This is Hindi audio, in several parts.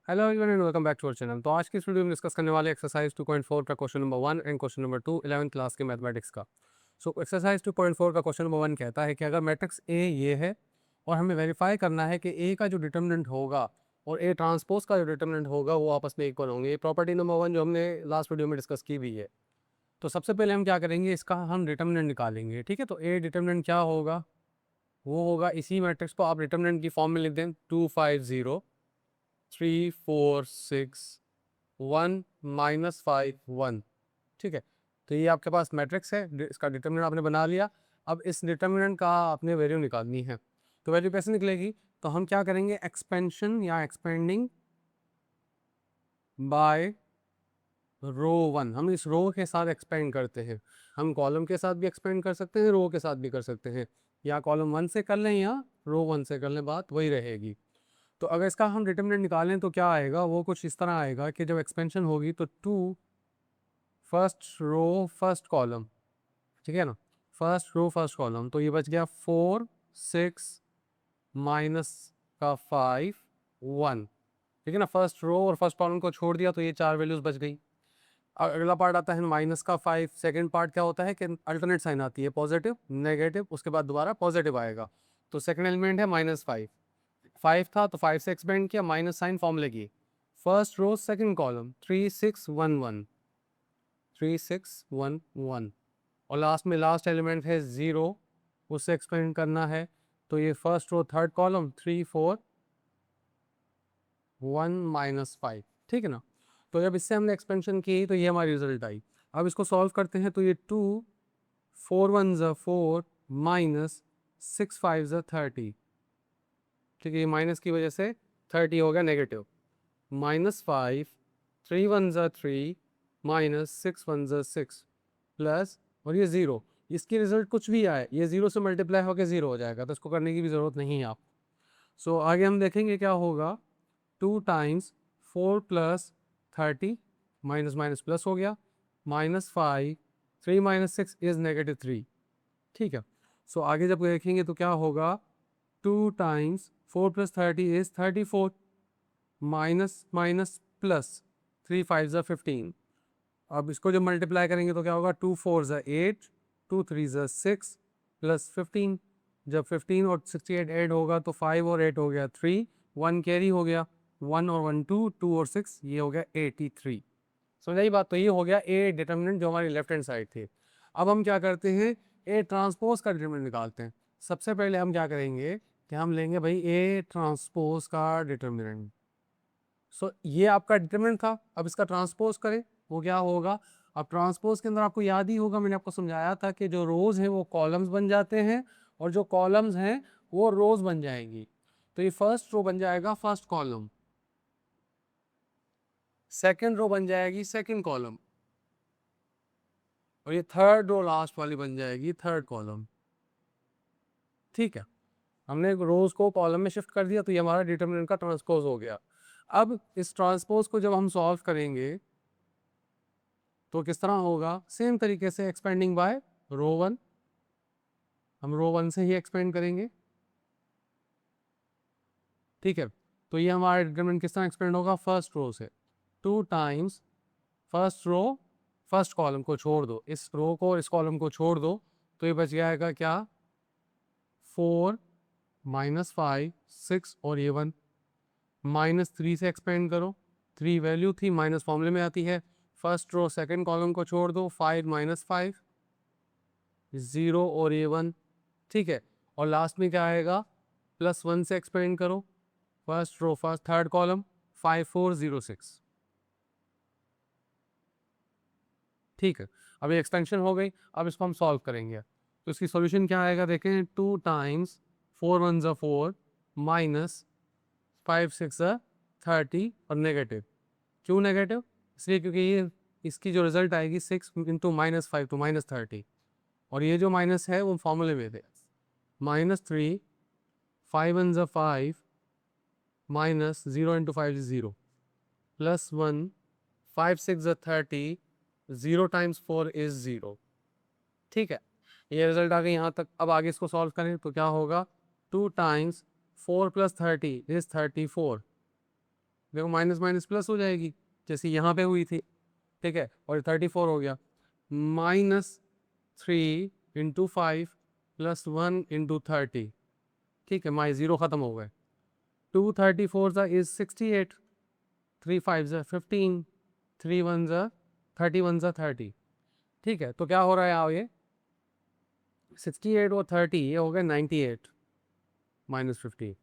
Hello everyone and welcome back to our channel. तो आज की इस वीडियो में डिस्कस करने वाले एक्सरसाइज 2.4 का question number 1 and question number 2 11th class के मैथमेटिक्स का। सो एक्सरसाइज 2.4 का क्वेश्चन नंबर 1 कहता है कि अगर मैट्रिक्स ए ये है और हमें वेरीफाई करना है कि ए का जो डिटर्मिनेंट होगा और ए ट्रांसपोज का जो डिटर्मिनेंट होगा वो आपस में इक्वल होंगे। ये प्रॉपर्टी नंबर 1 जो हमने लास्ट वीडियो में डिस्कस की भी है। तो सबसे पहले हम क्या करेंगे, इसका हम डिटर्मिनेंट निकालेंगे। ठीक है, तो ए डिटर्मिनेंट क्या होगा, वो होगा इसी मैट्रिक्स को आप डिटर्मिनेंट की फॉर्म में लिख दें 2 5 0 3 4 6 1 -5 1। ठीक है, तो ये आपके पास मैट्रिक्स है, इसका डिटर्मिनेंट आपने बना लिया। अब इस डिटर्मिनेंट का आपने वैल्यू निकालनी है। तो वैल्यू कैसे निकलेगी, तो हम क्या करेंगे, एक्सपेंशन या एक्सपेंडिंग बाय रो 1। हम इस रो के साथ एक्सपेंड करते हैं। हम कॉलम के साथ भी एक्सपेंड कर सकते हैं, रो के साथ भी कर सकते हैं, या कॉलम 1 से कर लें या रो 1 से कर लें, बात वही रहेगी। तो अगर इसका हम डिटर्मिनेंट निकालें तो क्या आएगा, वो कुछ इस तरह आएगा कि जब एक्सपेंशन होगी तो 2 फर्स्ट रो फर्स्ट कॉलम, ठीक है ना, फर्स्ट रो फर्स्ट कॉलम, तो ये बच गया 4 6 माइनस का 5 1। ठीक है ना, फर्स्ट रो और फर्स्ट कॉलम को छोड़ दिया तो ये चार वैल्यूज बच गई। अगला पार्ट आता है माइनस का 5। सेकंड पार्ट क्या होता है कि अल्टरनेट साइन आती है, पॉजिटिव नेगेटिव, उसके बाद दोबारा पॉजिटिव आएगा। तो सेकंड एलिमेंट है -5। 5 था तो 5 से एक्सपेंड किया, माइनस साइन फॉर्मूले की, फर्स्ट रो सेकंड कॉलम 3 6 1 1 3 6 1 1, और लास्ट में लास्ट एलिमेंट है 0, उससे एक्सपेंड करना है। तो ये फर्स्ट रो थर्ड कॉलम 3 4 1 -5। ठीक है ना, तो जब इससे हमने एक्सपेंशन की तो ये हमारी रिजल्ट आई। अब इसको सॉल्व करते हैं तो ये 2 4 1 ज़ा 4 माइनस 6 5 ज़ा 30। ठीक है, ये माइनस की वजह से 30 हो गया नेगेटिव, -5 3 1 ज़ा 3 माइनस 6 1 ज़ा 6 प्लस, और ये 0। इसकी रिजल्ट कुछ भी आए ये 0 से मल्टीप्लाई होकर 0 हो जाएगा, तो इसको करने की भी ज़रूरत नहीं है आप। सो आगे हम देखेंगे क्या होगा, 2 times 4 plus 30, minus minus plus हो गया, -5 3 -6 इज -3। ठीक है, सो आगे जब देखेंगे तो क्या होगा, 2 times 4 plus 30 is 34, minus minus plus 3 5 ज़ा 15। अब इसको जब मल्टीप्लाई करेंगे तो क्या होगा, 2 4 ज़ा 8 2 3 ज़ा 6 प्लस 15। जब 15 और 68 ऐड होगा तो 5 और 8 हो गया 3, 1 कैरी हो गया, 1 और 1 2 2 और 6 ये हो गया 83। समझाई बात, तो ये हो गया ए डिटर्मिनेंट जो हमारी लेफ्ट हैंड साइड थी। अब हम क्या करते हैं, ए ट्रांसपोज का डिटर्मिनेंट निकालते हैं। सबसे पहले हम क्या करेंगे कि हम लेंगे भाई ए ट्रांसपोज का डिटर्मिनेंट। सो ये आपका डिटरमिनेंट था, अब इसका ट्रांसपोज करें, वो क्या होगा। अब ट्रांसपोज के अंदर आपको याद ही होगा, मैंने आपको समझाया था कि जो रोज हैं वो कॉलम्स बन जाते हैं और जो कॉलम्स हैं वो रोज बन जाएंगी। तो ये फर्स्ट रो बन जाएगा फर्स्ट कॉलम, सेकंड रो बन जाएगी सेकंड कॉलम, और ये थर्ड रो लास्ट वाली बन जाएगी थर्ड कॉलम। ठीक है, हमने रोज को कॉलम में शिफ्ट कर दिया तो ये हमारा डिटरमिनेंट का ट्रांसपोज हो गया। अब इस ट्रांसपोज को जब हम सॉल्व करेंगे तो किस तरह होगा, सेम तरीके से एक्सपेंडिंग बाय रो 1, हम रो 1 से ही एक्सपेंड करेंगे। ठीक है, तो ये हमारा डिटरमिनेंट किस तरह एक्सपेंड होगा, फर्स्ट रो से 2 times first row first column को छोड़ दो, इस रो को इस कॉलम को छोड़ दो, तो ये बच जाएगा क्या, 4 -5 6 और ये 1, -3 से एक्सपेंड करो, 3 वैल्यू थी, माइनस फॉर्मूले में आती है। फर्स्ट रो सेकंड कॉलम को छोड़ दो, 5 -5 0 और ये 1। ठीक है, और लास्ट में क्या आएगा, +1 से एक्सपेंड करो, first row first third column 5 4 0 6। ठीक है, अब ये एक्सपेंशन हो गई। अब इसको हम सॉल्व करेंगे, तो इसकी सॉल्यूशन क्या आएगा देखें, 2 टाइम्स 4 1 ज़ा 4 माइनस 5 6 ज़ा 30 और नेगेटिव। क्यों नेगेटिव, इसलिए क्योंकि ये इसकी जो रिजल्ट आएगी 6 इंटू -5 तो -30, और ये जो माइनस है वो फॉर्मूले में थे, -3 5 1 ज़ा 5 माइनस 0 इंटू 5 इज 0 +1 5 6 ज़ा 30 0 टाइम्स 4 इज 0। ठीक है, ये रिजल्ट आ गई यहाँ तक। अब आगे इसको सॉल्व करें तो क्या होगा, 2 टाइम्स 4 प्लस 30 इज 34, देखो माइनस माइनस प्लस हो जाएगी जैसे यहाँ पे हुई थी, ठीक है, और 34 हो गया, -3 × 5 + 1 × 30, ठीक है, माई जीरो खत्म हो गए, 2 34 इज 68, 3 5 15, 3 1 31 30, ठीक है, तो क्या हो रहा है आओ ये 68 और 30 ये हो गया 98 -15।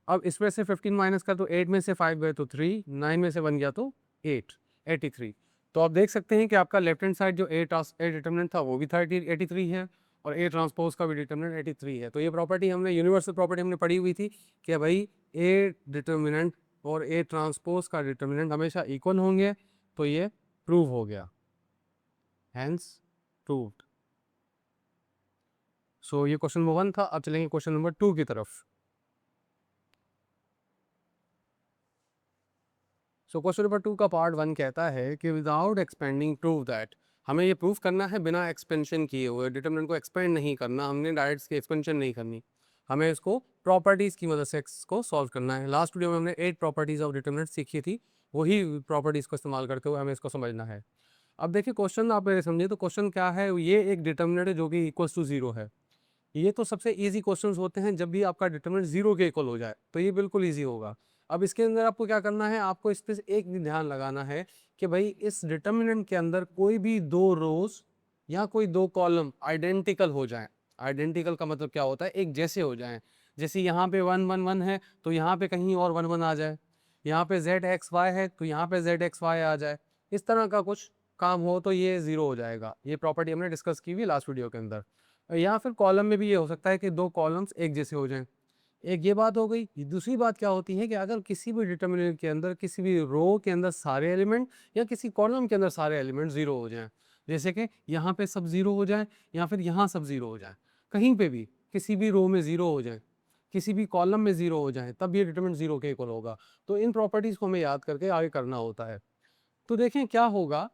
अब इसमें से 15 माइनस कर तो 8 में से 5 गए तो 3, 9 में से 1 गया तो 8, 83। तो आप देख सकते हैं कि आपका लेफ्ट हैंड साइड जो ए डिटर्मिनेंट था वो भी 83 है और ए ट्रांसपोज का भी डिटर्मिनेंट 83 है। तो ये प्रॉपर्टी हमने यूनिवर्सल प्रॉपर्टी हमने पढ़ी हुई थी कि भाई ए डिटर्मिनेंट और ए ट्रांसपोज का डिटर्मिनेंट हमेशा इक्वल होंगे, तो ये प्रूव हो गया, हैंस प्रूव्ड। सो ये क्वेश्चन नंबर 1 था। अब चलेंगे क्वेश्चन नंबर 2 की तरफ। सो क्वेश्चन नंबर 2 का पार्ट 1 कहता है कि विदाउट एक्सपेंडिंग प्रूव दैट, हमें ये प्रूव करना है बिना एक्सपेंशन किए हुए, डिटरमिनेंट को एक्सपेंड नहीं करना, हमने डायरेक्ट इसकी एक्सपेंशन नहीं करनी, हमें इसको प्रॉपर्टीज़ की मदद से इसको सॉल्व करना है। लास्ट वीडियो में हमने 8 प्रॉपर्टीज़ ऑफ डिटरमिनेंट सीखी थी, वही प्रॉपर्टीज़ को इस्तेमाल करते हुए हमें इसको समझना है। अब देखिए क्वेश्चन आप मेरे समझिए, तो क्वेश्चन क्या है, ये एक डिटरमिनेंट है जो कि इक्वल्स टू 0 है। ये तो सबसे इजी क्वेश्चंस होते हैं जब भी आपका डिटरमिनेंट 0 के इक्वल हो जाए, तो ये बिल्कुल इजी होगा। अब इसके अंदर आपको क्या करना है, आपको इस पे एक भी ध्यान लगाना है कि भाई इस डिटरमिनेंट के अंदर कोई भी 2 रोज या कोई 2 कॉलम आइडेंटिकल हो जाएं। आइडेंटिकल का मतलब क्या होता है, एक जैसे हो जाएं। जैसे यहाँ पे 1 1 1 है तो यहाँ पे कहीं और 1 1 आ जाए, यहाँ पे z x y है तो यहाँ पे z x y आ जाए, इस तरह का कुछ काम हो तो ये 0 हो जाएगा। ये प्रॉपर्टी हमने डिस्कस की हुई लास्ट वीडियो के अंदर। या फिर कॉलम में भी ये हो सकता है कि 2 कॉलम्स एक जैसे हो जाएं। एक ये बात हो गई। दूसरी बात क्या होती है कि अगर किसी भी डिटर्मिनेंट के अंदर, किसी भी रो के अंदर सारे एलिमेंट या किसी कॉलम के अंदर सारे एलिमेंट 0 हो जाएं, जैसे कि यहाँ पे सब 0 हो जाए या फिर यहाँ सब 0 हो जाए, कहीं पे भी किसी भी रो में 0 हो जाए, किसी भी कॉलम में 0 हो जाए, तब ये डिटर्मिनेंट 0 के इक्वल होगा। तो इन प्रॉपर्टीज़ को हमें याद करके आगे करना होता है। तो देखें क्या होगा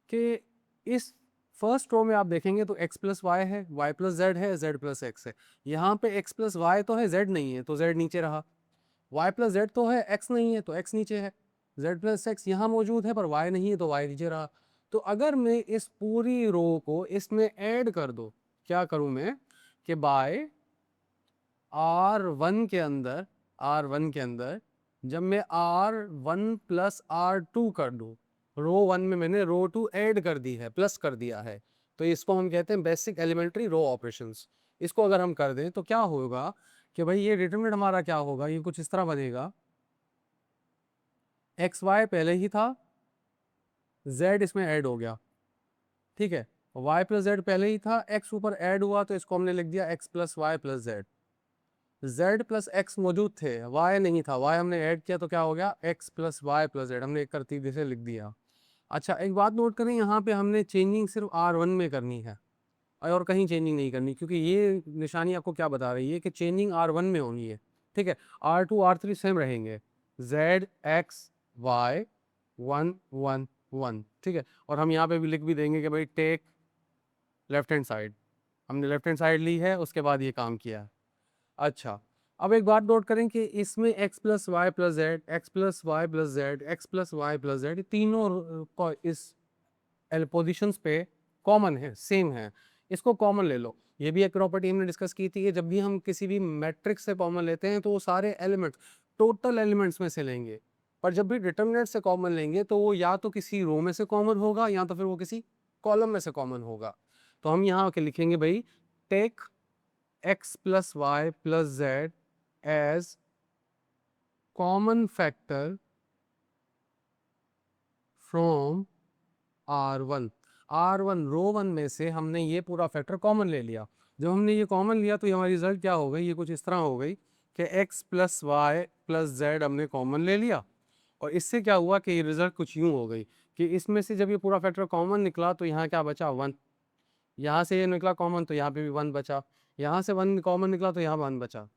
कि इस फर्स्ट रो में आप देखेंगे तो x प्लस वाई है, y प्लस जेड है, z प्लस एक्स है। यहाँ पे x प्लस वाई तो है, z नहीं है तो z नीचे रहा। y प्लस जेड तो है, x नहीं है तो x नीचे है। z प्लस एक्स यहाँ मौजूद है पर y नहीं है तो y नीचे रहा। तो अगर मैं इस पूरी रो को इसमें ऐड कर दूँ, क्या करूँ मैं कि बाय R1 के अंदर, R1 के अंदर जब मैं R1 प्लस R2 कर दूँ, रो 1 में मैंने रो 2 ऐड कर दी है, प्लस कर दिया है, तो इसको हम कहते हैं बेसिक एलिमेंट्री रो ऑपरेशंस। इसको अगर हम कर दें तो क्या होगा कि भाई ये डिटरमिनेंट हमारा क्या होगा, ये कुछ इस तरह बनेगा, एक्स वाई पहले ही था, z इसमें ऐड हो गया, ठीक है, y प्लस जेड पहले ही था, x ऊपर ऐड हुआ तो इसको हमने लिख दिया x plus y plus z. z plus x मौजूद थे, y नहीं था, y हमने ऐड किया तो क्या हो गया x plus y plus z, हमने एक तरतीब से लिख दिया। अच्छा एक बात नोट करें, यहाँ पे हमने चेंजिंग सिर्फ R1 में करनी है और कहीं चेंजिंग नहीं करनी, क्योंकि ये निशानी आपको क्या बता रही है कि चेंजिंग R1 में होनी है, ठीक है। R2 R3 सेम रहेंगे, Z X Y 1 1 1, ठीक है। और हम यहाँ पे भी लिख भी देंगे कि भाई टेक लेफ्ट हैंड साइड, हमने लेफ्ट हैंड साइड ली है, उसके बाद ये काम किया। अच्छा अब एक बात नोट करें कि इसमें x plus y plus z, x plus y plus z, x plus y plus z, तीनों इस पोजिशंस पे कॉमन है, सेम है, इसको कॉमन ले लो। ये भी एक प्रॉपर्टी हमने डिस्कस की थी कि जब भी हम किसी भी मैट्रिक्स से कॉमन लेते हैं तो वो सारे एलिमेंट्स टोटल एलिमेंट्स में से लेंगे, पर जब भी डिटर्मिनेंट से कॉमन लेंगे तो वो या तो किसी रो में से कॉमन होगा या तो फिर वो किसी कॉलम में से कॉमन होगा। तो हम यहाँ के लिखेंगे भाई take x plus y plus z as common factor from R1। R1 row 1 में से हमने ये पूरा फैक्टर कॉमन ले लिया। जब हमने ये कॉमन लिया तो ये हमारी रिजल्ट क्या हो गई, ये कुछ इस तरह हो गई कि x plus y plus z हमने कॉमन ले लिया, और इससे क्या हुआ कि ये रिजल्ट कुछ यूँ हो गई कि इसमें से जब ये पूरा फैक्टर कॉमन निकला तो यहाँ क्या बचा 1, यहाँ से ये निकला कॉमन तो यहाँ पे भी 1 बचा, यहाँ से 1 कॉमन निकला तो यहाँ 1 बचा,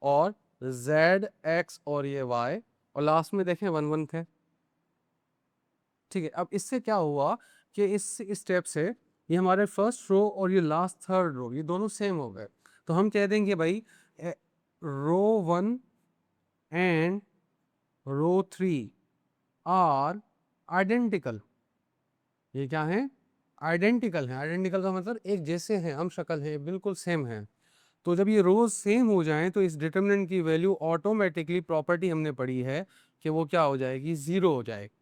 और z x और ये y, और लास्ट में देखें 1 1 थे, ठीक है। अब इससे क्या हुआ कि इस स्टेप से ये हमारे फर्स्ट रो और ये लास्ट थर्ड रो ये दोनों सेम हो गए। तो हम कह देंगे भाई रो 1 एंड रो 3 आर आइडेंटिकल। ये क्या है? आइडेंटिकल है। आइडेंटिकल का मतलब एक जैसे हैं, हम शक्ल हैं, बिल्कुल सेम है। तो जब ये रोज सेम हो जाएं तो इस डिटर्मिनेंट की वैल्यू ऑटोमेटिकली, प्रॉपर्टी हमने पढ़ी है कि वो क्या हो जाएगी, जीरो हो जाएगी।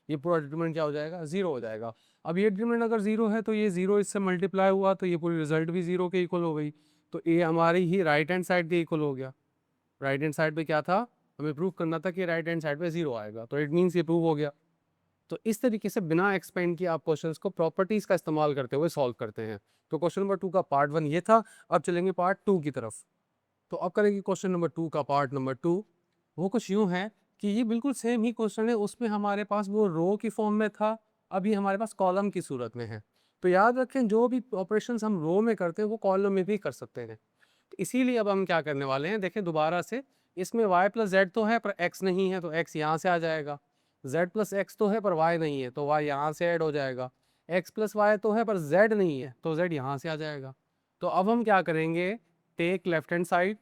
ये पूरा डिटर्मिनेंट क्या हो जाएगा, जीरो हो जाएगा। अब ये डिटर्मिनेंट अगर जीरो है तो ये जीरो इससे मल्टीप्लाई हुआ तो ये पूरी रिजल्ट भी जीरो के इक्वल हो गई। तो ये हमारी ही राइट हैंड साइड के इक्वल हो गया। राइट हैंड साइड पे क्या था, हमें प्रूव करना था कि राइट हैंड साइड पे जीरो आएगा, तो इट मीन्स ये प्रूव हो गया। तो इस तरीके से बिना एक्सपेंड किए आप क्वेश्चंस को प्रॉपर्टीज का इस्तेमाल करते हुए सॉल्व करते हैं। तो क्वेश्चन नंबर 2 का पार्ट 1 ये था। अब चलेंगे पार्ट 2 की तरफ। तो अब करेंगे क्वेश्चन नंबर 2 का पार्ट नंबर 2। वो कुछ यूं है कि ये बिल्कुल सेम ही क्वेश्चन है, उसमें हमारे पास वो रो की फॉर्म में था, अभी हमारे पास कॉलम की सूरत में है। तो याद रखें, जो भी ऑपरेशंस हम रो में करते हैं वो कॉलम में भी कर सकते हैं। तो इसीलिए अब हम क्या करने वाले हैं, देखें दोबारा से, इसमें y प्लस जेड तो है पर x नहीं है, तो x यहाँ से आ जाएगा। z प्लस एक्स तो है पर y नहीं है, तो y यहाँ से ऐड हो जाएगा। x प्लस वाई तो है पर z नहीं है, तो z यहाँ से आ जाएगा। तो अब हम क्या करेंगे, टेक लेफ्ट हैंड साइड।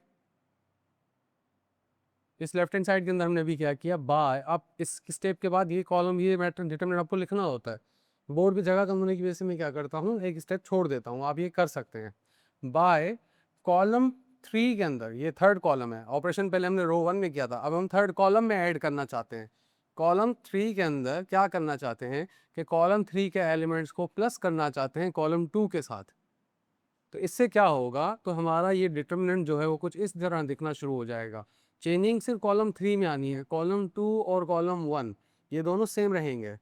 इस लेफ्ट हैंड साइड के अंदर हमने अभी क्या किया, बाय। अब इस स्टेप के बाद ये कॉलम, ये मैटर डिटरमिनेंट आपको लिखना होता है। बोर्ड पे जगह कम होने की वजह से मैं क्या करता हूँ, एक स्टेप छोड़ देता हूँ, आप ये कर सकते हैं। बाय कॉलम 3 के अंदर, ये थर्ड कॉलम है, ऑपरेशन पहले हमने रो 1 में किया था, अब हम थर्ड कॉलम में ऐड करना चाहते हैं। कॉलम 3 के अंदर क्या करना चाहते हैं कि कॉलम 3 के एलिमेंट्स को प्लस करना चाहते हैं कॉलम 2 के साथ। तो इससे क्या होगा, तो हमारा ये डिटर्मिनेंट जो है वो कुछ इस तरह दिखना शुरू हो जाएगा। चेंजिंग सिर्फ कॉलम 3 में आनी है, कॉलम 2 और कॉलम 1 ये दोनों सेम रहेंगे।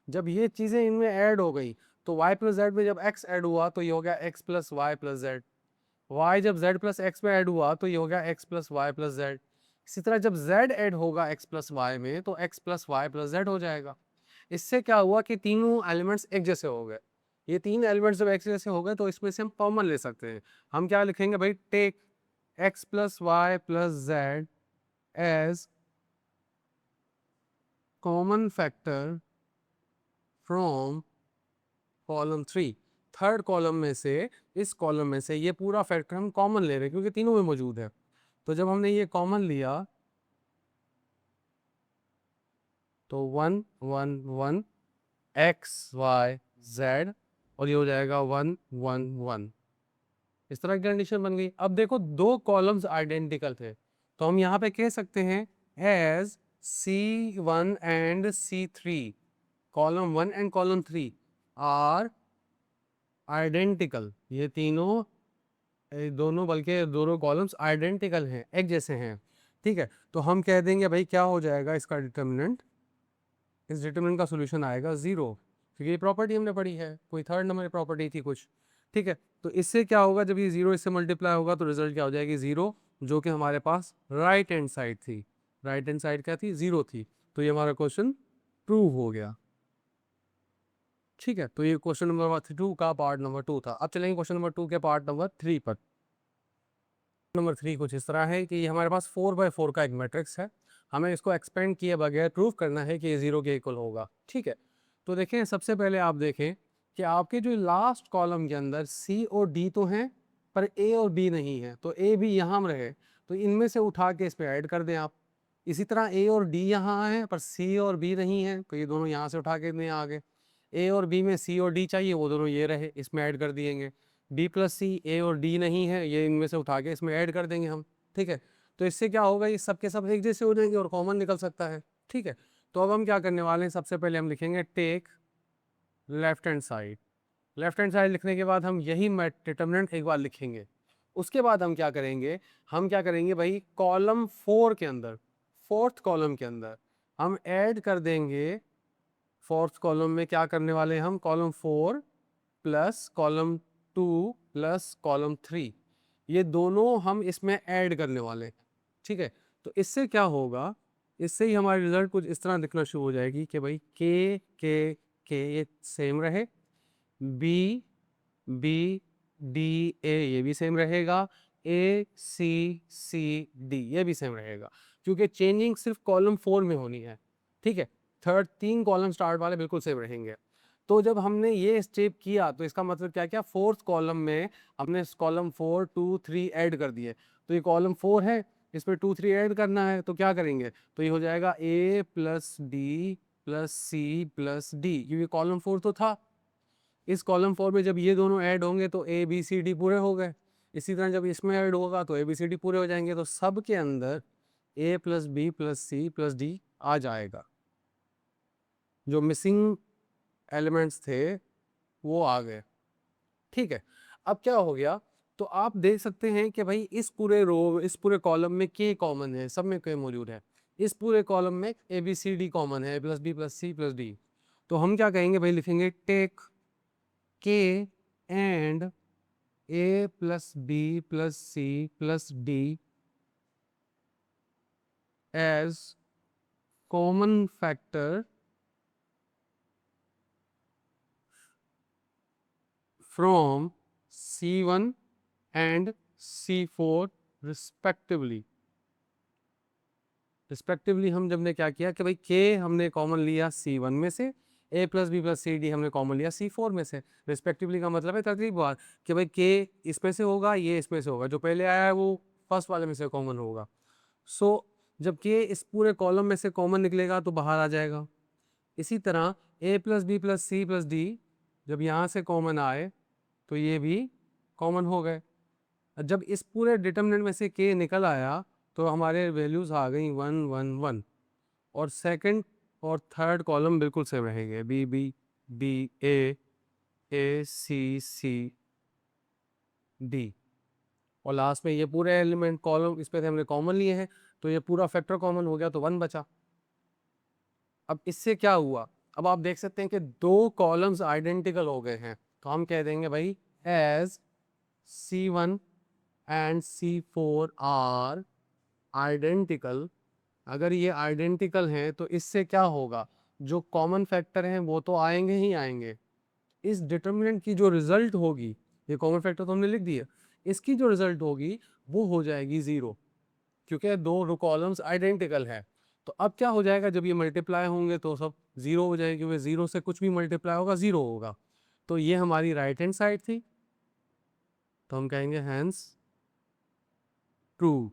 जब ये चीज़ें इनमें ऐड हो गई तो y प्लस जेड में जब x ऐड हुआ तो ये हो गया x plus y plus z. y जब z प्लस एक्स में ऐड हुआ तो ये हो गया x plus y plus z. इसी तरह जब z ऐड होगा x प्लस वाई में तो x plus y plus z हो जाएगा। इससे क्या हुआ कि तीनों एलिमेंट्स एक जैसे हो गए। ये तीन एलिमेंट्स जब एक जैसे हो गए तो इसमें से हम कॉमन ले सकते हैं। हम क्या लिखेंगे भाई, take x plus y plus z as common factor from column 3। Third column में से, इस कॉलम में से ये पूरा फैक्टर हम कॉमन ले रहे हैं क्योंकि तीनों में मौजूद है। तो जब हमने ये कॉमन लिया तो 1 1 1 एक्स वाई जेड, और ये हो जाएगा 1 1 1। इस तरह की कंडीशन बन गई। अब देखो दो कॉलम्स आइडेंटिकल थे, तो हम यहाँ पे कह सकते हैं as C1 and C3, column 1 and column 3 are identical. ये तीनों, दोनों, बल्कि दोनों कॉलम्स आइडेंटिकल हैं, एक जैसे हैं। ठीक है, तो हम कह देंगे भाई क्या हो जाएगा इसका डिटर्मिनेंट, इस डिटर्मिनेंट का सोल्यूशन आएगा जीरो, क्योंकि ये प्रॉपर्टी हमने पढ़ी है, कोई थर्ड नंबर प्रॉपर्टी थी कुछ। ठीक है, तो इससे क्या होगा, जब ये जीरो इससे मल्टीप्लाई होगा तो रिजल्ट क्या हो जाएगी, जीरो, जो कि हमारे पास राइट हैंड साइड थी। राइट हैंड साइड क्या थी, जीरो थी। तो ये हमारा क्वेश्चन प्रूव हो गया। ठीक है, तो ये क्वेश्चन नंबर 2 का पार्ट नंबर 2 था। अब चलेंगे क्वेश्चन नंबर 2 के पार्ट नंबर 3 पर। नंबर 3 कुछ इस तरह है कि ये हमारे पास 4x4 का एक मैट्रिक्स है, हमें इसको एक्सपेंड किए बगैर प्रूव करना है कि ये जीरो के इक्वल होगा। ठीक है, तो देखें, सबसे पहले आप देखें कि आपके जो लास्ट कॉलम के अंदर सी और डी तो हैं पर ए और बी नहीं है, तो ए भी यहाँ रहे, तो इनमें से उठा के इस पर ऐड कर दें आप। इसी तरह ए और डी यहाँ है पर सी और बी नहीं है, तो ये दोनों यहाँ से उठा के इतने आगे। ए और बी में सी और डी चाहिए, वो दोनों ये रहे, इसमें ऐड कर दिएंगे। बी प्लस सी, ए और डी नहीं है, ये इनमें से उठा के इसमें ऐड कर देंगे हम। ठीक है, तो इससे क्या होगा, ये सब के सब एक जैसे हो जाएंगे और कॉमन निकल सकता है। ठीक है, तो अब हम क्या करने वाले हैं, सबसे पहले हम लिखेंगे take left hand side. Left hand side लिखने के बाद हम यही डिटर्मिनेंट एक बार लिखेंगे। उसके बाद हम क्या करेंगे, हम क्या करेंगे भाई, कॉलम 4 के अंदर, फोर्थ कॉलम के अंदर हम ऐड कर देंगे। फोर्थ कॉलम में क्या करने वाले हैं हम, column 4 plus column 2 plus column 3, ये दोनों हम इसमें ऐड करने वाले हैं। ठीक है, तो इससे क्या होगा, इससे ही हमारी रिजल्ट कुछ इस तरह दिखना शुरू हो जाएगी कि भाई के ये सेम रहे, बी बी डी ए ये भी सेम रहेगा, ए सी सी डी ये भी सेम रहेगा, क्योंकि चेंजिंग सिर्फ कॉलम 4 में होनी है। ठीक है, थर्ड 3 कॉलम स्टार्ट वाले बिल्कुल सेम रहेंगे। तो जब हमने ये स्टेप किया तो इसका मतलब क्या क्या, फोर्थ कॉलम में हमने कॉलम 4 2 3 ऐड कर दिए, तो ये कॉलम 4 है, इस पर 2 3 ऐड करना है, तो क्या करेंगे, तो ये हो जाएगा a plus d plus C plus d, क्योंकि कॉलम 4 तो था। इस कॉलम 4 में जब ये दोनों ऐड होंगे तो ए बी सी डी पूरे हो गए। इसी तरह जब इसमें ऐड होगा तो ए बी सी डी पूरे हो जाएंगे। तो सब के अंदर A plus B plus C plus D आ जाएगा। जो मिसिंग एलिमेंट्स थे वो आ गए। ठीक है, अब क्या हो गया, तो आप देख सकते हैं कि भाई इस पूरे रो, इस पूरे कॉलम में के कॉमन है, सब में के मौजूद है। इस पूरे कॉलम में A B C D common है, प्लस बी प्लस सी प्लस डी। तो हम क्या कहेंगे भाई, लिखेंगे टेक के and A plus B plus C plus D as common factor from C1 and C4 respectively। Respectively हम जब ने क्या किया कि भाई के हमने कॉमन लिया C1 में से, a plus B plus c d हमने कॉमन लिया C4 में से। रिस्पेक्टिवली का मतलब है तरतीब बार कि भाई के इसमें से होगा, ये इसमें से होगा, जो पहले आया है वो फर्स्ट वाले में से कॉमन होगा। सो जब के इस पूरे कॉलम में से कॉमन निकलेगा तो बाहर आ जाएगा। इसी तरह a plus B plus C plus d जब यहाँ से कॉमन आए तो ये भी कॉमन हो गए। जब इस पूरे डिटर्मिनेंट में से k निकल आया तो हमारे वैल्यूज आ गई 1 1 1, और सेकंड और थर्ड कॉलम बिल्कुल सेम रहेंगे, बी बी बी ए सी सी डी, और लास्ट में ये पूरे एलिमेंट कॉलम इस पे से हमने कॉमन लिए हैं तो ये पूरा फैक्टर कॉमन हो गया तो 1 बचा। अब इससे क्या हुआ, अब आप देख सकते हैं कि दो कॉलम्स आइडेंटिकल हो गए हैं, तो हम कह देंगे भाई as C1 and C4 are identical. अगर ये आइडेंटिकल हैं तो इससे क्या होगा, जो कॉमन फैक्टर हैं वो तो आएंगे ही आएंगे। इस डिटर्मिनेंट की जो रिजल्ट होगी, ये कॉमन फैक्टर तो हमने लिख दिया, इसकी जो रिजल्ट होगी वो हो जाएगी 0, क्योंकि दो कॉलम्स आइडेंटिकल है। तो अब क्या हो जाएगा, जब ये मल्टीप्लाई होंगे तो सब 0 हो जाएगी, क्योंकि 0 से कुछ भी मल्टीप्लाई होगा 0 होगा। तो ये हमारी राइट हैंड साइड थी, तो हम कहेंगे हैंस ट्रू।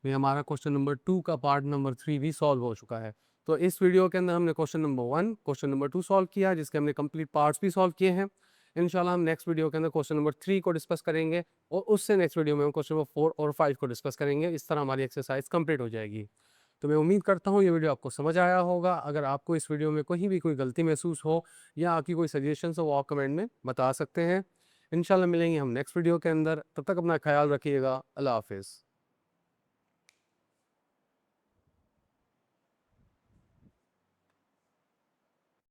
ये हमारा क्वेश्चन नंबर 2 का पार्ट नंबर 3 भी सॉल्व हो चुका है। तो इस वीडियो के अंदर हमने question number 1 question number 2 solve किया, जिसके हमने कंप्लीट पार्ट्स भी सॉल्व किए हैं। इंशाल्लाह हम नेक्स्ट वीडियो के अंदर क्वेश्चन नंबर 3 को डिस्कस करेंगे, और उससे नेक्स्ट वीडियो में हम क्वेश्चन नंबर 4 और 5 को डिस्कस करेंगे। इस तरह हमारी एक्सरसाइज कंप्लीट हो जाएगी। तो मैं उम्मीद करता हूँ ये वीडियो आपको समझ आया होगा। अगर आपको इस वीडियो में कहीं भी कोई गलती महसूस हो या आपकी कोई सजेशन हो, वो आप कमेंट में बता सकते हैं। इंशाल्लाह मिलेंगे हम नेक्स्ट वीडियो के अंदर, तब तक अपना ख्याल रखिएगा। अल्लाह हाफिज़।